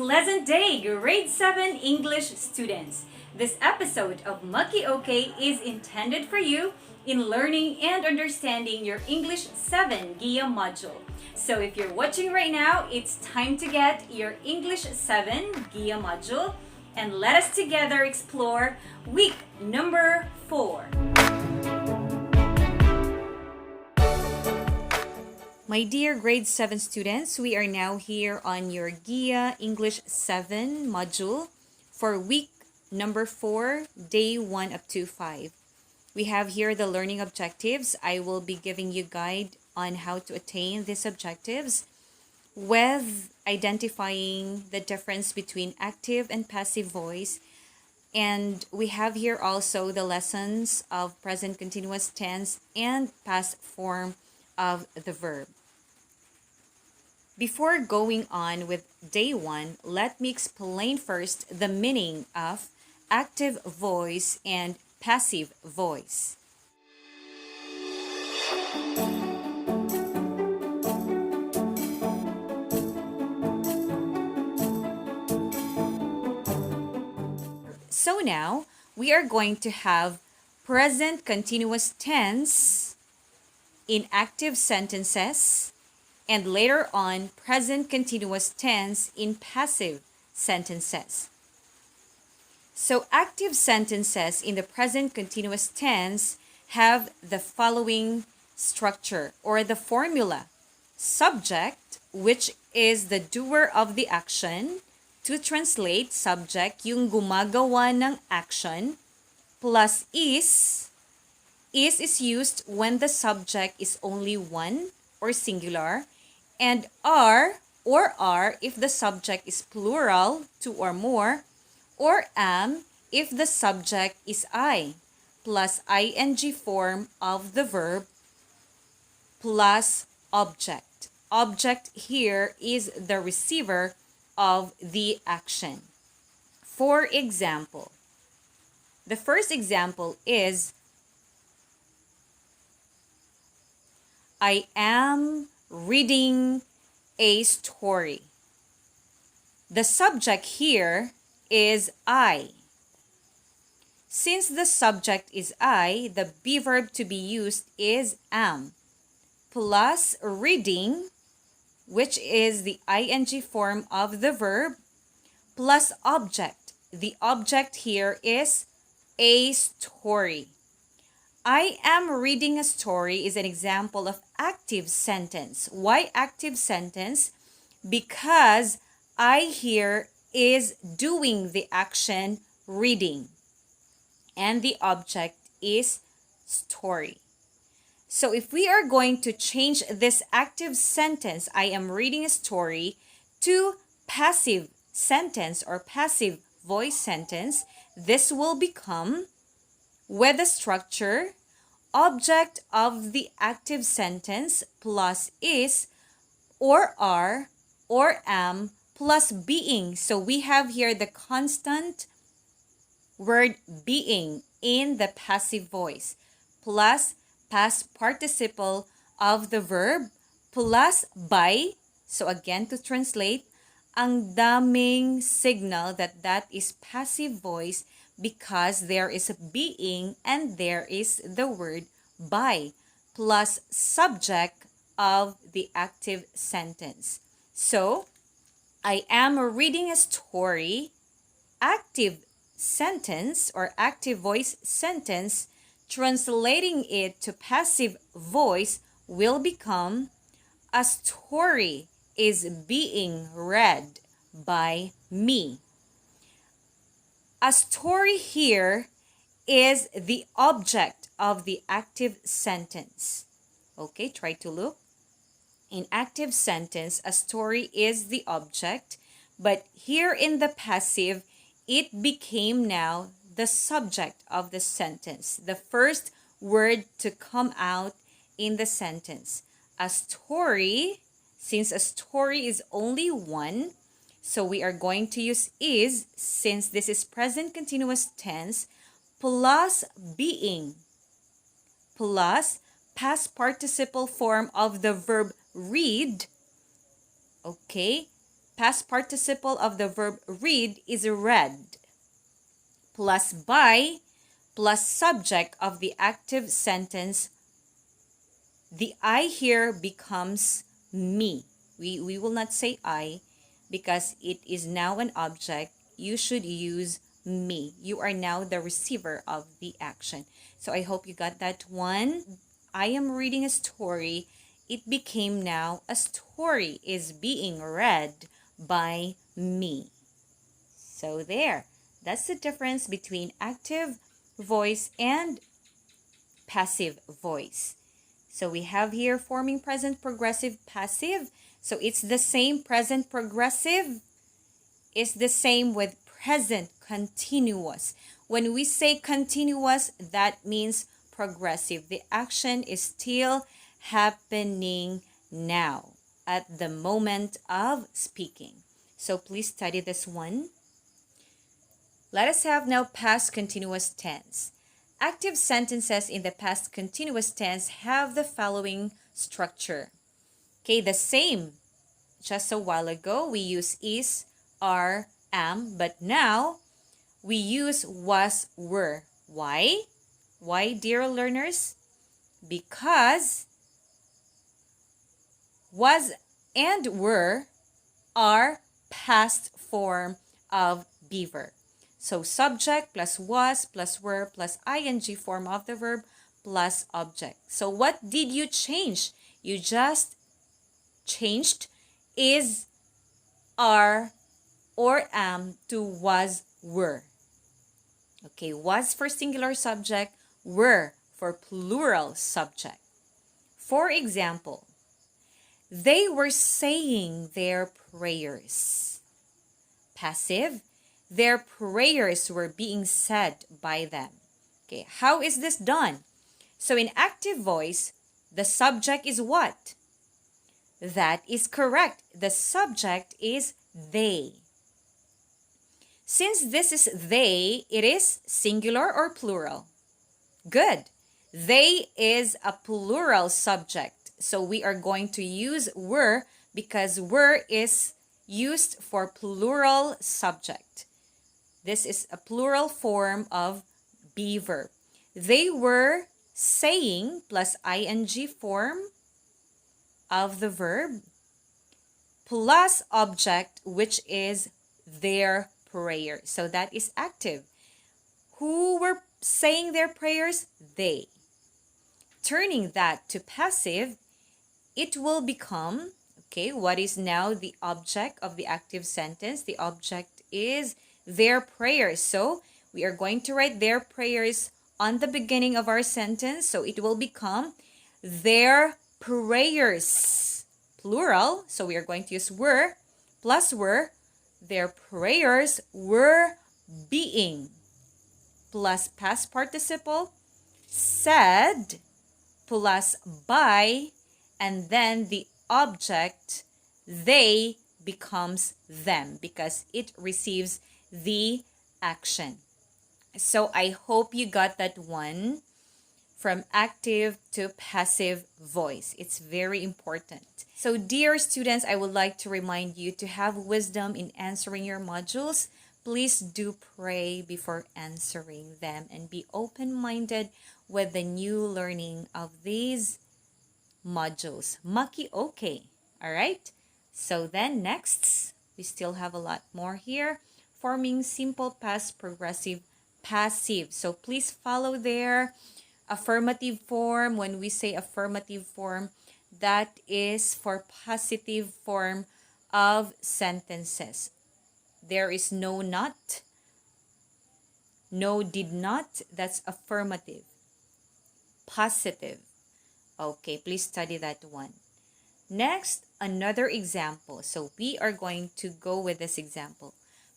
Pleasant day, grade 7 English students. This episode of Mucky OK is intended for you in learning and understanding your English 7 GIYA module. So if you're watching right now, it's time to get your English 7 GIYA module and let us together explore week number 4. My dear grade 7 students, we are now here on your GIYA English 7 module for week number 4, day 1 up to 5. We have here the learning objectives. I will be giving you guide on how to attain these objectives with identifying the difference between active and passive voice. And we have here also the lessons of present continuous tense and past form of the verb. Before going on with day 1, let me explain first the meaning of active voice and passive voice. So now, we are going to have present continuous tense in active sentences and later on present continuous tense in passive sentences. So active sentences in the present continuous tense have the following structure or the formula. Subject, which is the doer of the action. To translate, subject, yung gumagawa ng action, plus is used when the subject is only one or singular, and are if the subject is plural, two or more, or am if the subject is I, plus ing form of the verb, plus object. Object here is the receiver of the action. For example, the first example is I am reading a story. The subject here is I. Since the subject is I, the be verb to be used is am, plus reading, which is the ing form of the verb, plus object. The object here is a story. I am reading a story is an example of active sentence. Why active sentence? Because I here is doing the action reading, and the object is story. So if we are going to change this active sentence, I am reading a story, to passive sentence or passive voice sentence, this will become with the structure object of the active sentence plus is or are or am plus being. So we have here the constant word being in the passive voice plus past participle of the verb plus by. So again, to translate, ang daming signal that is passive voice because there is a being and there is the word by plus subject of the active sentence. So I am reading a story, active sentence or active voice sentence, translating it to passive voice will become a story is being read by me. A story here is the object of the active sentence. Okay, try to look. In active sentence, a story is the object, but here in the passive, it became now the subject of the sentence, the first word to come out in the sentence. A story, since a story is only one, so we are going to use is, since this is present continuous tense, plus being, plus past participle form of the verb read, okay, past participle of the verb read is read, plus by, plus subject of the active sentence. The I here becomes me. We will not say I because it is now an object. You should use me. You are now the receiver of the action. So I hope you got that one. I am reading a story. It became now a story is being read by me. So there. That's the difference between active voice and passive voice. So we have here forming present progressive passive. So it's the same. Present progressive is the same with present continuous. When we say continuous, that means progressive. The action is still happening now at the moment of speaking. So please study this one. Let us have now past continuous tense. Active sentences in the past continuous tense have the following structure. Okay, the same. Just a while ago, we use is, are, am, but now we use was, were. Why? Why, dear learners? Because was and were are past form of be verb. So subject plus was plus were plus ing form of the verb plus object. So what did you change? You just changed is, are, or am to was, were. Okay, was for singular subject, were for plural subject. For example, they were saying their prayers. Passive. Their prayers were being said by them. Okay, how is this done? So in active voice, the subject is what? That is correct. The subject is they. Since this is they, it is singular or plural? Good. They is a plural subject. So we are going to use were because were is used for plural subject. This is a plural form of be verb. They were saying plus ing form of the verb plus object, which is their prayer. So that is active. Who were saying their prayers? They. Turning that to passive, it will become, okay, what is now the object of the active sentence? The object is their prayers. So we are going to write their prayers on the beginning of our sentence. So it will become their prayers, plural. So we are going to use were plus were. Their prayers were being plus past participle said plus by, and then the object they becomes them because it receives the action. So I hope you got that one, from active to passive voice. It's very important. So dear students, I would like to remind you to have wisdom in answering your modules. Please do pray before answering them and be open-minded with the new learning of these modules. Maki okay. All right. So then next, we still have a lot more here. Forming simple past progressive passive. So please follow there. Affirmative form. When we say affirmative form, that is for positive form of sentences. There is no not, no did not. That's affirmative. Positive. Okay, please study that one. Next, another example. So we are going to go with this example.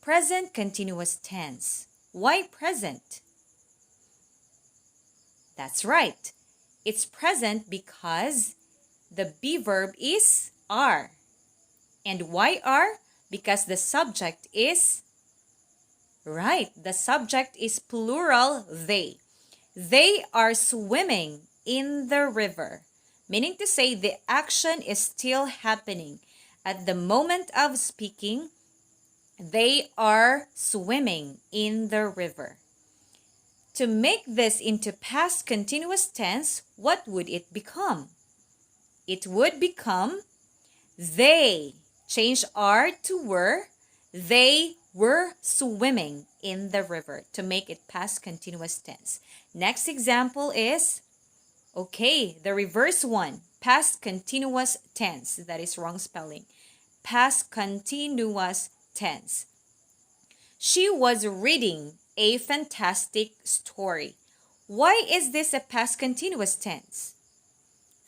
Present continuous tense. Why present? That's right. It's present because the be verb is are. And why are? Because the subject is, right, the subject is plural they. They are swimming in the river, meaning to say the action is still happening At the moment of speaking, they are swimming in the river. To make this into past continuous tense, what would it become? It would become they. Change are to were. They were swimming in the river to make it past continuous tense. Next example is, okay, the reverse one. Past continuous tense. That is wrong spelling. Past continuous tense. She was reading a fantastic story. Why is this a past continuous tense?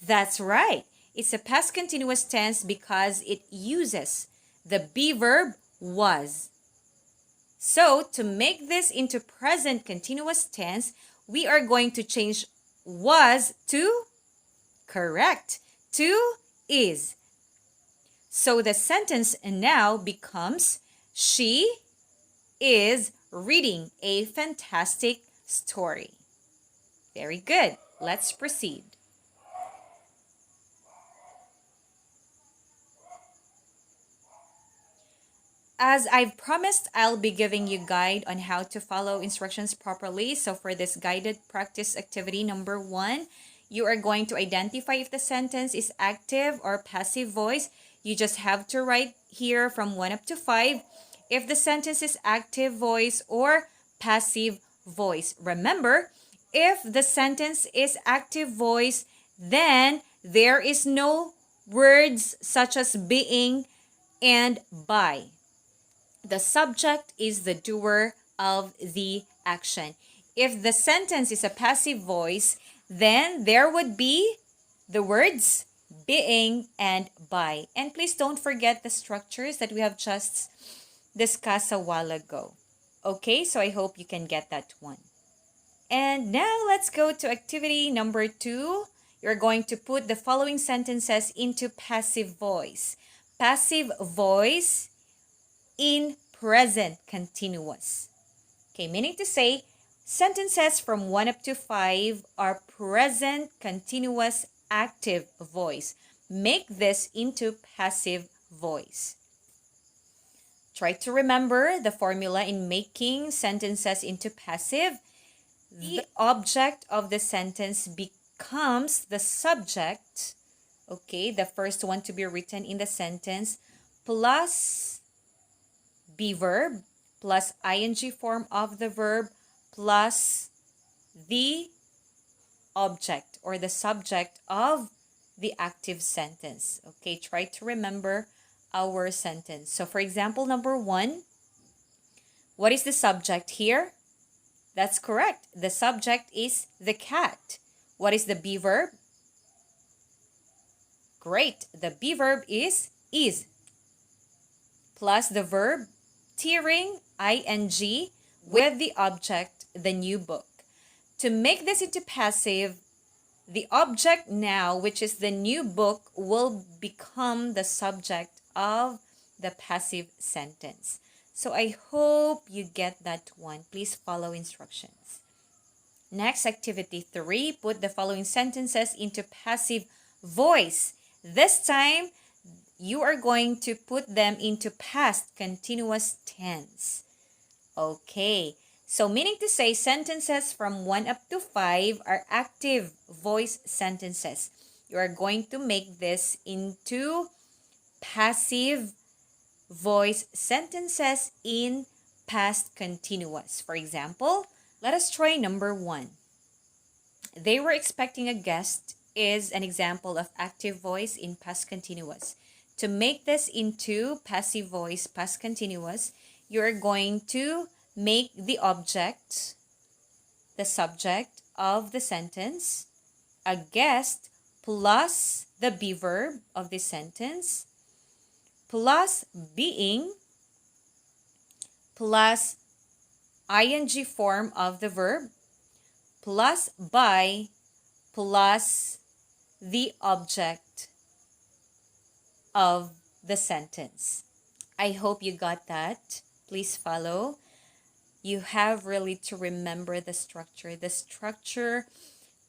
That's right. It's a past continuous tense because it uses the be verb was. So, to make this into present continuous tense, we are going to change was to, correct, to is. So, the sentence now becomes, she is reading a fantastic story. Very good. Let's proceed. As I've promised, I'll be giving you a guide on how to follow instructions properly. So for this guided practice activity number 1, you are going to identify if the sentence is active or passive voice. You just have to write here from 1 up to 5 if the sentence is active voice or passive voice. Remember, if the sentence is active voice, then there is no words such as being and by. The subject is the doer of the action. If the sentence is a passive voice, then there would be the words being and by. And please don't forget the structures that we have just discussed a while ago. Okay, so I hope you can get that one. And now let's go to activity number 2. You're going to put the following sentences into passive voice. Passive voice in present continuous. Okay, meaning to say, sentences from 1 up to 5 are present continuous active voice. Make this into passive voice. Try to remember the formula in making sentences into passive. The object of the sentence becomes the subject, okay, the first one to be written in the sentence, plus be verb, plus ing form of the verb, plus the object or the subject of the active sentence. Okay, try to remember our sentence. So for example, number 1, what is the subject here? That's correct. The subject is the cat. What is the be verb? Great. The be verb is. Plus the verb tearing, ing, with the object, the new book. To make this into passive, the object now, which is the new book, will become the subject of the passive sentence. So I hope you get that one. Please follow instructions. Next, activity 3, put the following sentences into passive voice. This time, you are going to put them into past continuous tense. Okay, so meaning to say sentences from 1 up to 5 are active voice sentences. You are going to make this into passive voice sentences in past continuous. For example, let us try number 1. They were expecting a guest is an example of active voice in past continuous. To make this into passive voice past continuous, you're going to make the object the subject of the sentence, a guest plus the be verb of the sentence, plus being, plus ing form of the verb, plus by, plus the object of the sentence. I hope you got that. Please follow. You have really to remember the structure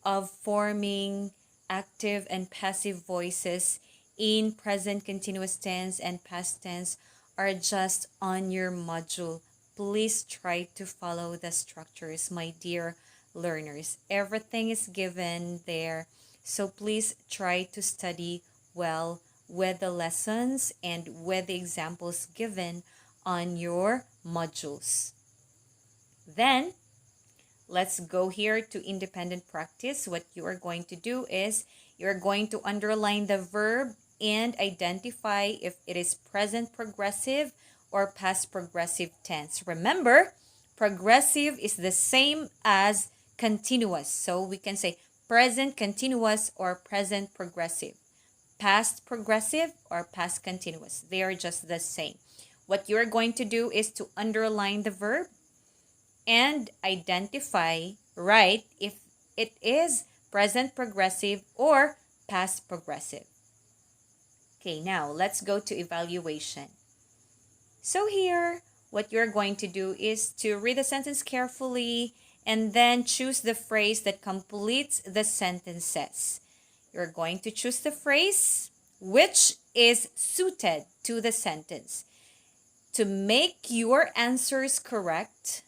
of forming active and passive voices in present continuous tense and past tense are just on your module. Please try to follow the structures, my dear learners. Everything is given there. So please try to study well with the lessons and with the examples given on your modules. Then, let's go here to independent practice. What you are going to do is you're going to underline the verb and identify if it is present progressive or past progressive tense. Remember, progressive is the same as continuous. So we can say present continuous or present progressive. Past progressive or past continuous. They are just the same. What you're going to do is to underline the verb and identify right if it is present progressive or past progressive. Okay, now let's go to evaluation. So here, what you're going to do is to read the sentence carefully and then choose the phrase that completes the sentences. You're going to choose the phrase which is suited to the sentence. To make your answers correct,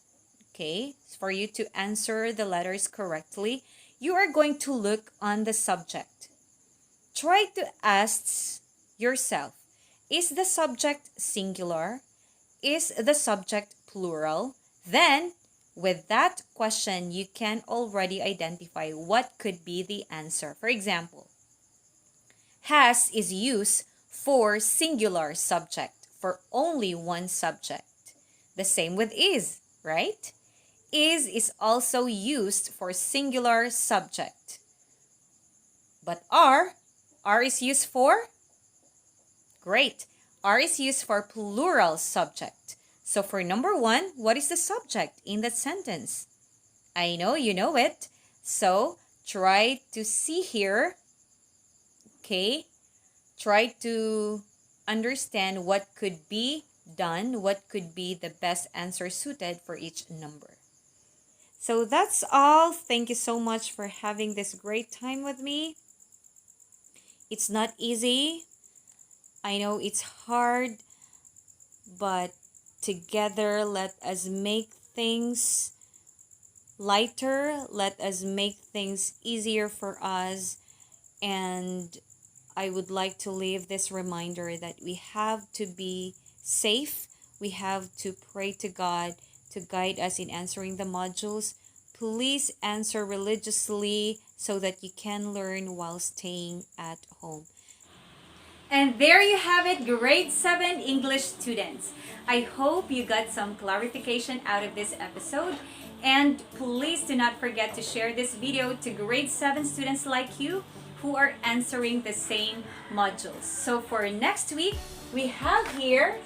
okay, for you to answer the letters correctly, you are going to look on the subject. Try to ask yourself, is the subject singular? Is the subject plural? Then, with that question, you can already identify what could be the answer. For example, has is used for singular subject, for only one subject. The same with is, right? Is also used for singular subject. But are is used for? Great. Are is used for plural subject. So for number 1, what is the subject in that sentence? I know you know it. So try to see here. Okay. Try to understand what could be done, what could be the best answer suited for each number. So that's all. Thank you so much for having this great time with me. It's not easy. I know it's hard, but together let us make things lighter. Let us make things easier for us. And I would like to leave this reminder that we have to be safe. We have to pray to God to guide us in answering the modules. Please answer religiously so that you can learn while staying at home. And there you have it, grade 7 English students. I hope you got some clarification out of this episode. And please do not forget to share this video to grade 7 students like you who are answering the same modules. So for next week, we have here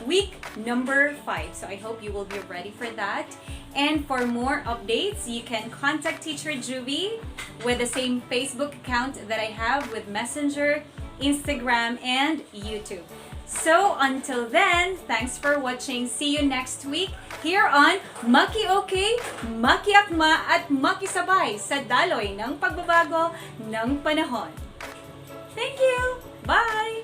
week number 5. So I hope you will be ready for that. And for more updates, you can contact Teacher Juvie with the same Facebook account that I have with Messenger, Instagram, and YouTube. So until then, thanks for watching. See you next week here on Maki-okay, Maki-akma at Makisabay sa daloy ng pagbabago ng panahon. Thank you! Bye!